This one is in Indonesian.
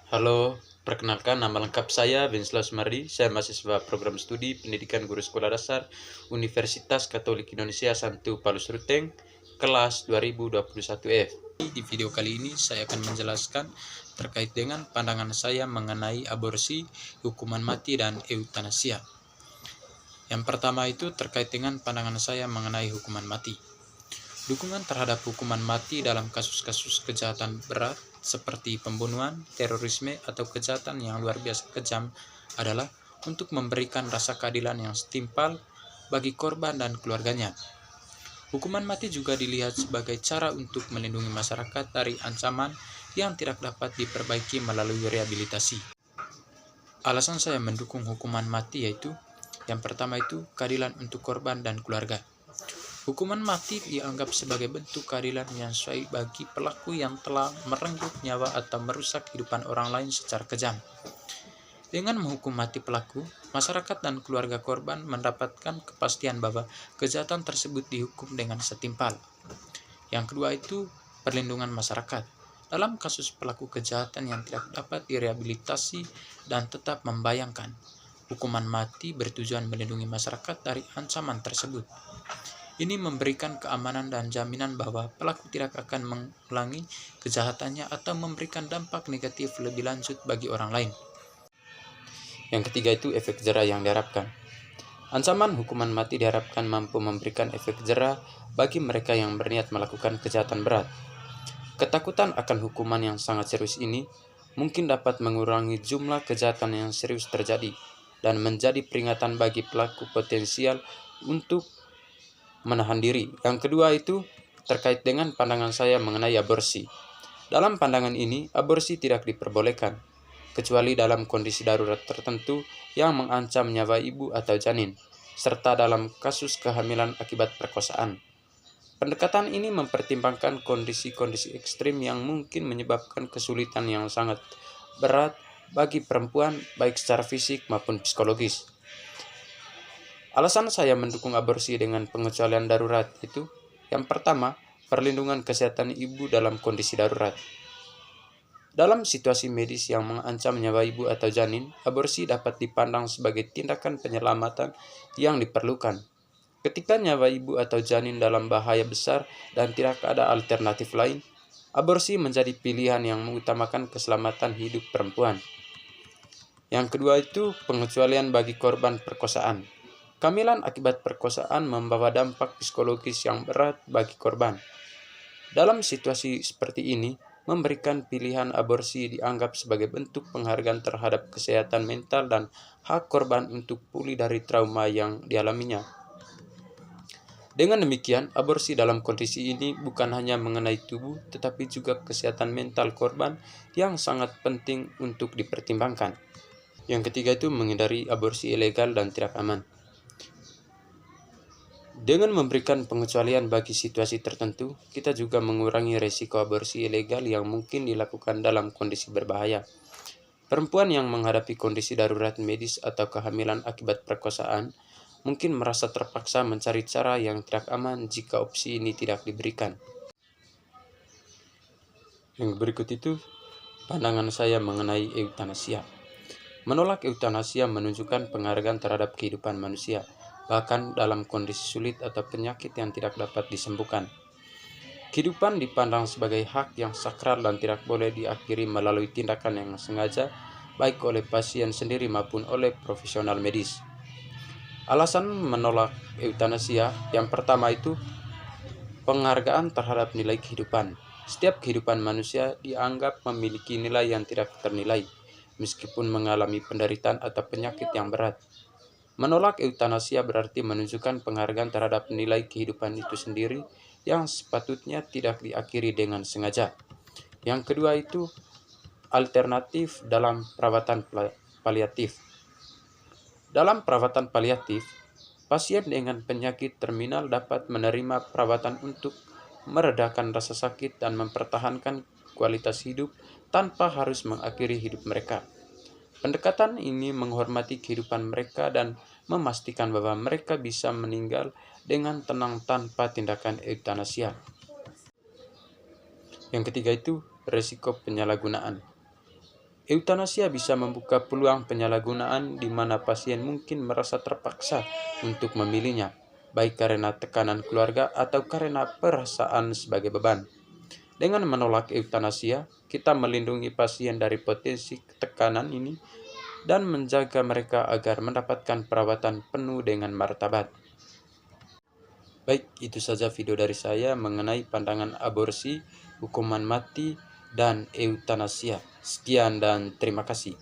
Halo, perkenalkan nama lengkap saya Wenceslaus Mardi. Saya mahasiswa program studi Pendidikan Guru Sekolah Dasar Universitas Katolik Indonesia Santo Paulus Ruteng, kelas 2021F. Di video kali ini saya akan menjelaskan terkait dengan pandangan saya mengenai aborsi, hukuman mati, dan eutanasia. Yang pertama itu terkait dengan pandangan saya mengenai hukuman mati. Dukungan terhadap hukuman mati dalam kasus-kasus kejahatan berat seperti pembunuhan, terorisme, atau kejahatan yang luar biasa kejam adalah untuk memberikan rasa keadilan yang setimpal bagi korban dan keluarganya. Hukuman mati juga dilihat sebagai cara untuk melindungi masyarakat dari ancaman yang tidak dapat diperbaiki melalui rehabilitasi. Alasan saya mendukung hukuman mati yaitu, yang pertama itu keadilan untuk korban dan keluarga. Hukuman mati dianggap sebagai bentuk keadilan yang sesuai bagi pelaku yang telah merenggut nyawa atau merusak kehidupan orang lain secara kejam. Dengan menghukum mati pelaku, masyarakat dan keluarga korban mendapatkan kepastian bahwa kejahatan tersebut dihukum dengan setimpal. Yang kedua itu perlindungan masyarakat. Dalam kasus pelaku kejahatan yang tidak dapat direhabilitasi dan tetap membayangkan, hukuman mati bertujuan melindungi masyarakat dari ancaman tersebut. Ini memberikan keamanan dan jaminan bahwa pelaku tidak akan mengulangi kejahatannya atau memberikan dampak negatif lebih lanjut bagi orang lain. Yang ketiga itu efek jera yang diharapkan. Ancaman hukuman mati diharapkan mampu memberikan efek jera bagi mereka yang berniat melakukan kejahatan berat. Ketakutan akan hukuman yang sangat serius ini mungkin dapat mengurangi jumlah kejahatan yang serius terjadi dan menjadi peringatan bagi pelaku potensial untuk menahan diri. Yang kedua itu terkait dengan pandangan saya mengenai aborsi. Dalam pandangan ini, aborsi tidak diperbolehkan, kecuali dalam kondisi darurat tertentu yang mengancam nyawa ibu atau janin, serta dalam kasus kehamilan akibat perkosaan. Pendekatan ini mempertimbangkan kondisi-kondisi ekstrim yang mungkin menyebabkan kesulitan yang sangat berat bagi perempuan, baik secara fisik maupun psikologis. Alasan saya mendukung aborsi dengan pengecualian darurat itu, yang pertama, perlindungan kesehatan ibu dalam kondisi darurat. Dalam situasi medis yang mengancam nyawa ibu atau janin, aborsi dapat dipandang sebagai tindakan penyelamatan yang diperlukan. Ketika nyawa ibu atau janin dalam bahaya besar dan tidak ada alternatif lain, aborsi menjadi pilihan yang mengutamakan keselamatan hidup perempuan. Yang kedua itu pengecualian bagi korban perkosaan. Kehamilan akibat perkosaan membawa dampak psikologis yang berat bagi korban. Dalam situasi seperti ini, memberikan pilihan aborsi dianggap sebagai bentuk penghargaan terhadap kesehatan mental dan hak korban untuk pulih dari trauma yang dialaminya. Dengan demikian, aborsi dalam kondisi ini bukan hanya mengenai tubuh, tetapi juga kesehatan mental korban yang sangat penting untuk dipertimbangkan. Yang ketiga itu menghindari aborsi ilegal dan tidak aman. Dengan memberikan pengecualian bagi situasi tertentu, kita juga mengurangi resiko aborsi ilegal yang mungkin dilakukan dalam kondisi berbahaya. Perempuan yang menghadapi kondisi darurat medis atau kehamilan akibat perkosaan mungkin merasa terpaksa mencari cara yang tidak aman jika opsi ini tidak diberikan. Yang berikut itu pandangan saya mengenai eutanasia. Menolak eutanasia menunjukkan penghargaan terhadap kehidupan manusia, bahkan dalam kondisi sulit atau penyakit yang tidak dapat disembuhkan. Kehidupan dipandang sebagai hak yang sakral dan tidak boleh diakhiri melalui tindakan yang sengaja, baik oleh pasien sendiri maupun oleh profesional medis. Alasan menolak eutanasia yang pertama itu penghargaan terhadap nilai kehidupan. Setiap kehidupan manusia dianggap memiliki nilai yang tidak ternilai, meskipun mengalami penderitaan atau penyakit yang berat. Menolak eutanasia berarti menunjukkan penghargaan terhadap nilai kehidupan itu sendiri yang sepatutnya tidak diakhiri dengan sengaja. Yang kedua itu alternatif dalam perawatan paliatif. Dalam perawatan paliatif, pasien dengan penyakit terminal dapat menerima perawatan untuk meredakan rasa sakit dan mempertahankan kualitas hidup tanpa harus mengakhiri hidup mereka. Pendekatan ini menghormati kehidupan mereka dan memastikan bahwa mereka bisa meninggal dengan tenang tanpa tindakan eutanasia. Yang ketiga itu risiko penyalahgunaan. Eutanasia bisa membuka peluang penyalahgunaan di mana pasien mungkin merasa terpaksa untuk memilihnya, baik karena tekanan keluarga atau karena perasaan sebagai beban. Dengan menolak eutanasia, kita melindungi pasien dari potensi tekanan ini dan menjaga mereka agar mendapatkan perawatan penuh dengan martabat. Baik, itu saja video dari saya mengenai pandangan aborsi, hukuman mati, dan eutanasia. Sekian dan terima kasih.